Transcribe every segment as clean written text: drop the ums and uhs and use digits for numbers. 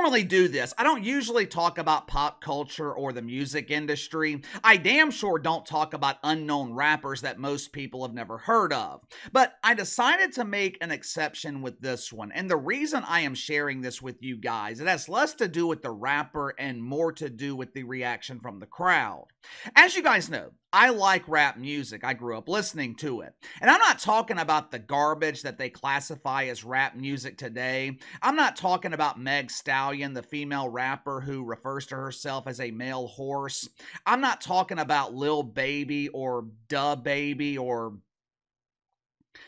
normally do this. I don't usually talk about pop culture or the music industry. I damn sure don't talk about unknown rappers that most people have never heard of. But I decided to make an exception with this one. And the reason I am sharing this with you guys, it has less to do with the rapper and more to do with the reaction from the crowd. As you guys know, I like rap music. I grew up listening to it. And I'm not talking about the garbage that they classify as rap music today. I'm not talking about Meg Stallion, the female rapper who refers to herself as a male horse. I'm not talking about Lil Baby or Da Baby or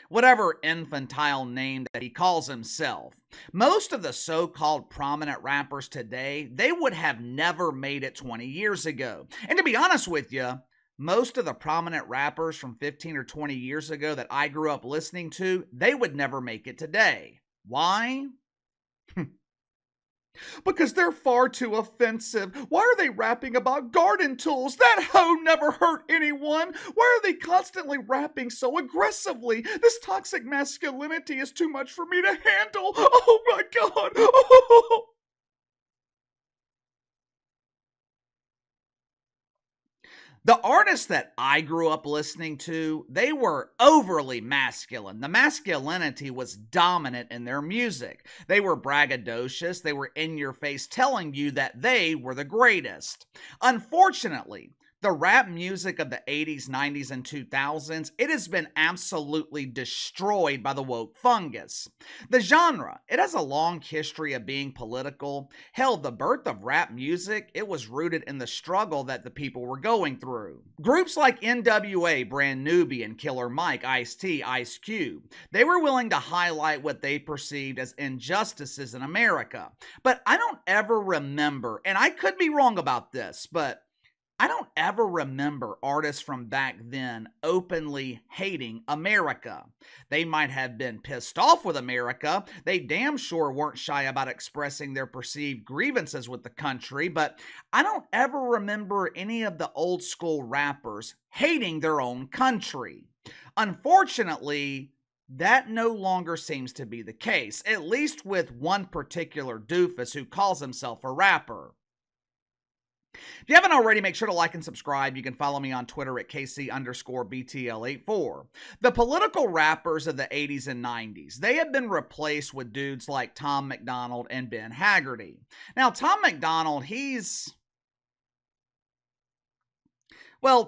whatever infantile name that he calls himself. Most of the so-called prominent rappers today, they would have never made it 20 years ago. And to be honest with you, most of the prominent rappers from 15 or 20 years ago that I grew up listening to, they would never make it today. Why? Because they're far too offensive. Why are they rapping about garden tools? That hoe never hurt anyone. Why are they constantly rapping so aggressively? This toxic masculinity is too much for me to handle. Oh my God. Oh. The artists that I grew up listening to, they were overly masculine. The masculinity was dominant in their music. They were braggadocious. They were in your face telling you that they were the greatest. Unfortunately, the rap music of the 80s, 90s, and 2000s, it has been absolutely destroyed by the woke fungus. The genre, it has a long history of being political. Hell, the birth of rap music, it was rooted in the struggle that the people were going through. Groups like NWA, Brand Nubian, Killer Mike, Ice-T, Ice Cube, they were willing to highlight what they perceived as injustices in America. But I don't ever remember, and I could be wrong about this, but I don't ever remember artists from back then openly hating America. They might have been pissed off with America. They damn sure weren't shy about expressing their perceived grievances with the country, but I don't ever remember any of the old school rappers hating their own country. Unfortunately, that no longer seems to be the case, at least with one particular doofus who calls himself a rapper. If you haven't already, make sure to like and subscribe. You can follow me on Twitter at KC_BTL84. The political rappers of the 80s and 90s, they have been replaced with dudes like Tom MacDonald and Ben Haggerty. Now, Tom MacDonald,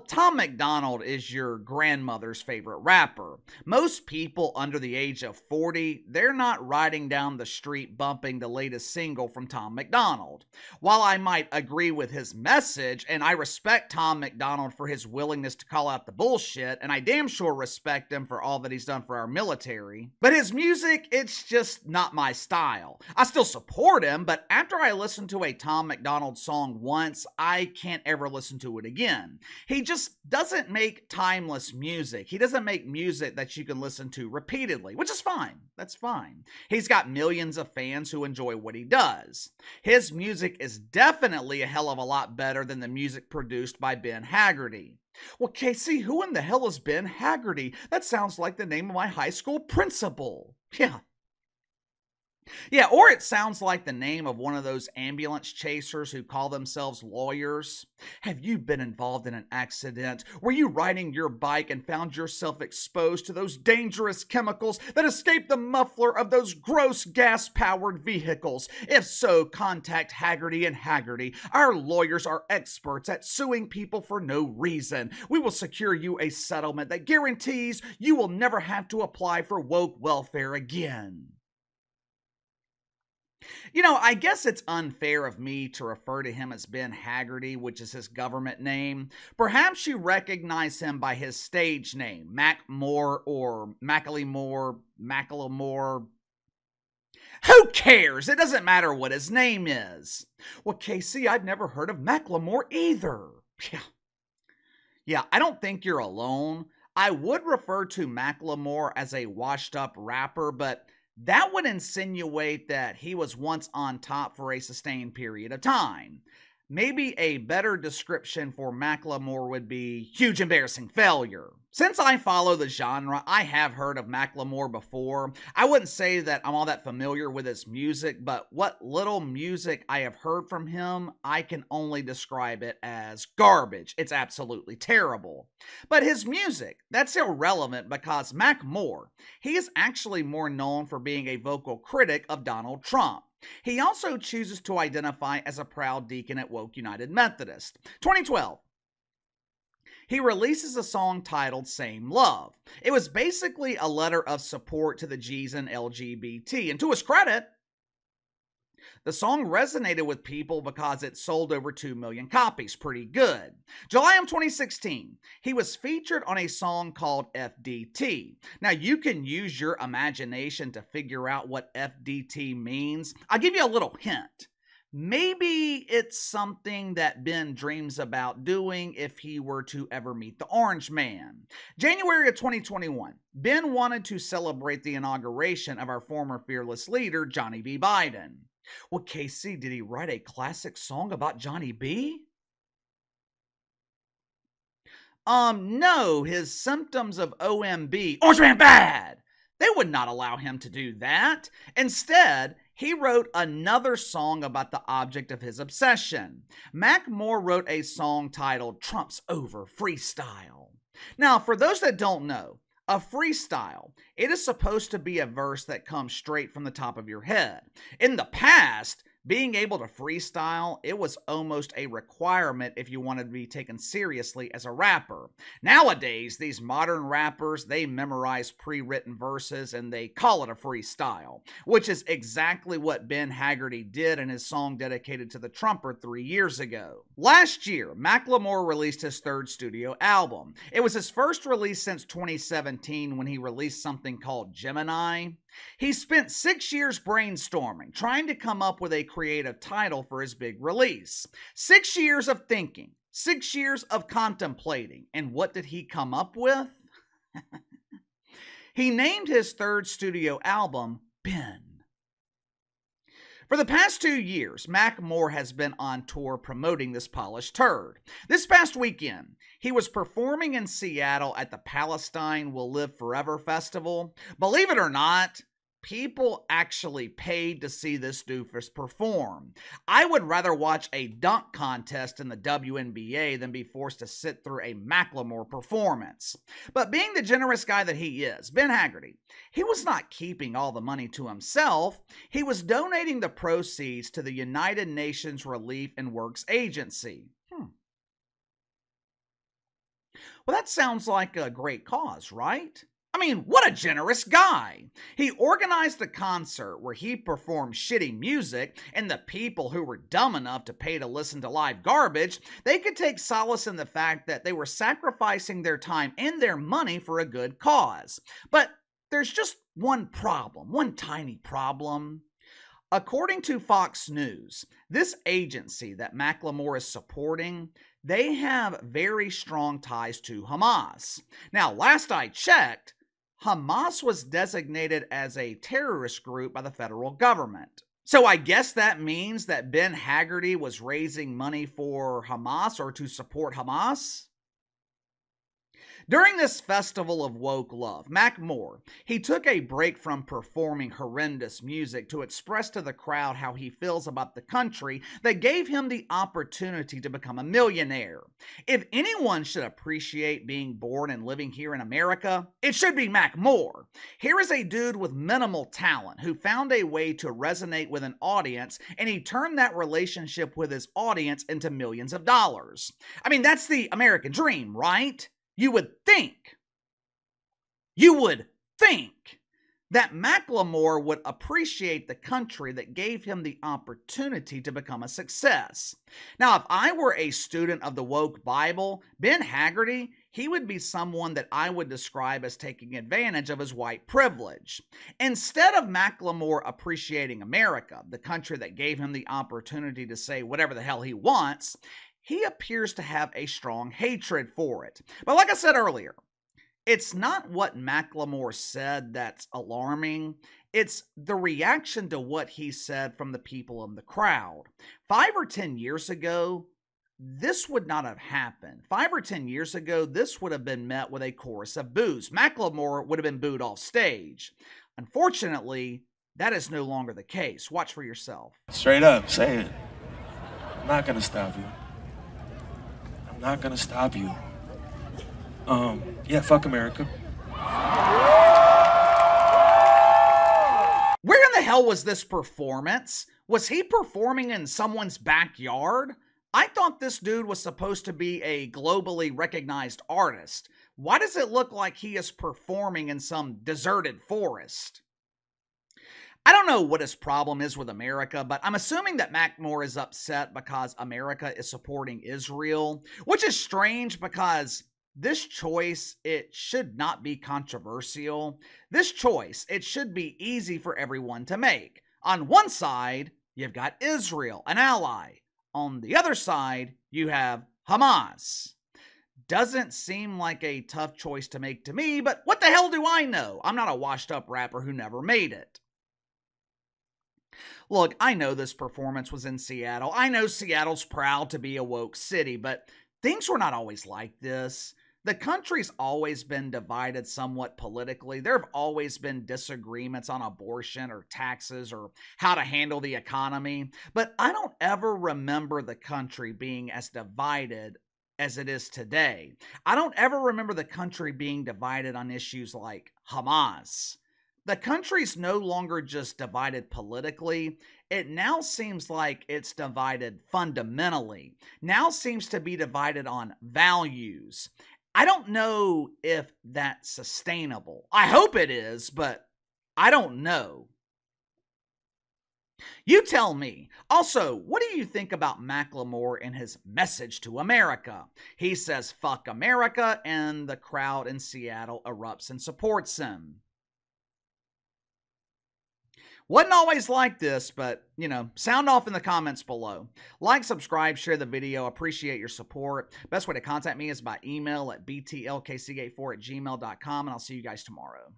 Tom MacDonald is your grandmother's favorite rapper. Most people under the age of 40, they're not riding down the street bumping the latest single from Tom MacDonald. While I might agree with his message, and I respect Tom MacDonald for his willingness to call out the bullshit, and I damn sure respect him for all that he's done for our military, but his music, it's just not my style. I still support him, but after I listen to a Tom MacDonald song once, I can't ever listen to it again. He just doesn't make timeless music. He doesn't make music that you can listen to repeatedly, which is fine. That's fine. He's got millions of fans who enjoy what he does. His music is definitely a hell of a lot better than the music produced by Ben Haggerty. Well, KC, who in the hell is Ben Haggerty? That sounds like the name of my high school principal. Yeah, or it sounds like the name of one of those ambulance chasers who call themselves lawyers. Have you been involved in an accident? Were you riding your bike and found yourself exposed to those dangerous chemicals that escape the muffler of those gross gas-powered vehicles? If so, contact Haggerty and Haggerty. Our lawyers are experts at suing people for no reason. We will secure you a settlement that guarantees you will never have to apply for woke welfare again. You know, I guess it's unfair of me to refer to him as Ben Haggerty, which is his government name. Perhaps you recognize him by his stage name, Macklemore or Macklemore. Who cares? It doesn't matter what his name is. Well, KC, I've never heard of Macklemore either. Yeah, I don't think you're alone. I would refer to Macklemore as a washed-up rapper, but that would insinuate that he was once on top for a sustained period of time. Maybe a better description for Macklemore would be huge embarrassing failure. Since I follow the genre, I have heard of Macklemore before. I wouldn't say that I'm all that familiar with his music, but what little music I have heard from him, I can only describe it as garbage. It's absolutely terrible. But his music, that's irrelevant because Macklemore, he is actually more known for being a vocal critic of Donald Trump. He also chooses to identify as a proud deacon at Woke United Methodist. 2012. He releases a song titled Same Love. It was basically a letter of support to the G's and LGBT, and to his credit, the song resonated with people because it sold over 2 million copies. Pretty good. July of 2016, he was featured on a song called FDT. Now, you can use your imagination to figure out what FDT means. I'll give you a little hint. Maybe it's something that Ben dreams about doing if he were to ever meet the Orange Man. January of 2021, Ben wanted to celebrate the inauguration of our former fearless leader, Johnny B. Biden. Well, Casey, did he write a classic song about Johnny B? No, his symptoms of OMB, Orange Man bad, they would not allow him to do that. Instead, he wrote another song about the object of his obsession. Macklemore wrote a song titled Trump's Over Freestyle. Now, for those that don't know, a freestyle, it is supposed to be a verse that comes straight from the top of your head. In the past, being able to freestyle, it was almost a requirement if you wanted to be taken seriously as a rapper. Nowadays, these modern rappers, they memorize pre-written verses and they call it a freestyle, which is exactly what Ben Haggerty did in his song dedicated to the Trumper 3 years ago. Last year, Macklemore released his third studio album. It was his first release since 2017 when he released something called Gemini. He spent 6 years brainstorming, trying to come up with a creative title for his big release. 6 years of thinking, 6 years of contemplating, and what did he come up with? He named his third studio album Ben. For the past 2 years, Macklemore has been on tour promoting this polished turd. This past weekend, he was performing in Seattle at the Palestine Will Live Forever Festival. Believe it or not, people actually paid to see this doofus perform. I would rather watch a dunk contest in the WNBA than be forced to sit through a Macklemore performance. But being the generous guy that he is, Ben Haggerty, he was not keeping all the money to himself. He was donating the proceeds to the United Nations Relief and Works Agency. Well, that sounds like a great cause, right? I mean, what a generous guy. He organized a concert where he performed shitty music, and the people who were dumb enough to pay to listen to live garbage, they could take solace in the fact that they were sacrificing their time and their money for a good cause. But there's just one problem, one tiny problem. According to Fox News, this agency that Macklemore is supporting, they have very strong ties to Hamas. Now, last I checked, Hamas was designated as a terrorist group by the federal government. So I guess that means that Ben Haggerty was raising money for Hamas or to support Hamas? During this festival of woke love, Macklemore, he took a break from performing horrendous music to express to the crowd how he feels about the country that gave him the opportunity to become a millionaire. If anyone should appreciate being born and living here in America, it should be Macklemore. Here is a dude with minimal talent who found a way to resonate with an audience, and he turned that relationship with his audience into millions of dollars. I mean, that's the American dream, right? You would think that Macklemore would appreciate the country that gave him the opportunity to become a success. Now, if I were a student of the woke Bible, Ben Haggerty, he would be someone that I would describe as taking advantage of his white privilege. Instead of Macklemore appreciating America, the country that gave him the opportunity to say whatever the hell he wants, he appears to have a strong hatred for it. But like I said earlier, it's not what Macklemore said that's alarming. It's the reaction to what he said from the people in the crowd. 5 or 10 years ago, this would not have happened. 5 or 10 years ago, this would have been met with a chorus of boos. Macklemore would have been booed off stage. Unfortunately, that is no longer the case. Watch for yourself. Straight up, say it. I'm not gonna stop you. I'm not gonna stop you. Yeah, fuck America. Where in the hell was this performance? Was he performing in someone's backyard? I thought this dude was supposed to be a globally recognized artist. Why does it look like he is performing in some deserted forest? I don't know what his problem is with America, but I'm assuming that Macklemore is upset because America is supporting Israel, which is strange because this choice, it should not be controversial. This choice, it should be easy for everyone to make. On one side, you've got Israel, an ally. On the other side, you have Hamas. Doesn't seem like a tough choice to make to me, but what the hell do I know? I'm not a washed up rapper who never made it. Look, I know this performance was in Seattle. I know Seattle's proud to be a woke city, but things were not always like this. The country's always been divided somewhat politically. There have always been disagreements on abortion or taxes or how to handle the economy. But I don't ever remember the country being as divided as it is today. I don't ever remember the country being divided on issues like Hamas. The country's no longer just divided politically. It now seems like it's divided fundamentally. Now seems to be divided on values. I don't know if that's sustainable. I hope it is, but I don't know. You tell me. Also, what do you think about Macklemore and his message to America? He says, fuck America, and the crowd in Seattle erupts and supports him. Wasn't always like this, but, sound off in the comments below. Like, subscribe, share the video. Appreciate your support. Best way to contact me is by email at btlkc84@gmail.com, and I'll see you guys tomorrow.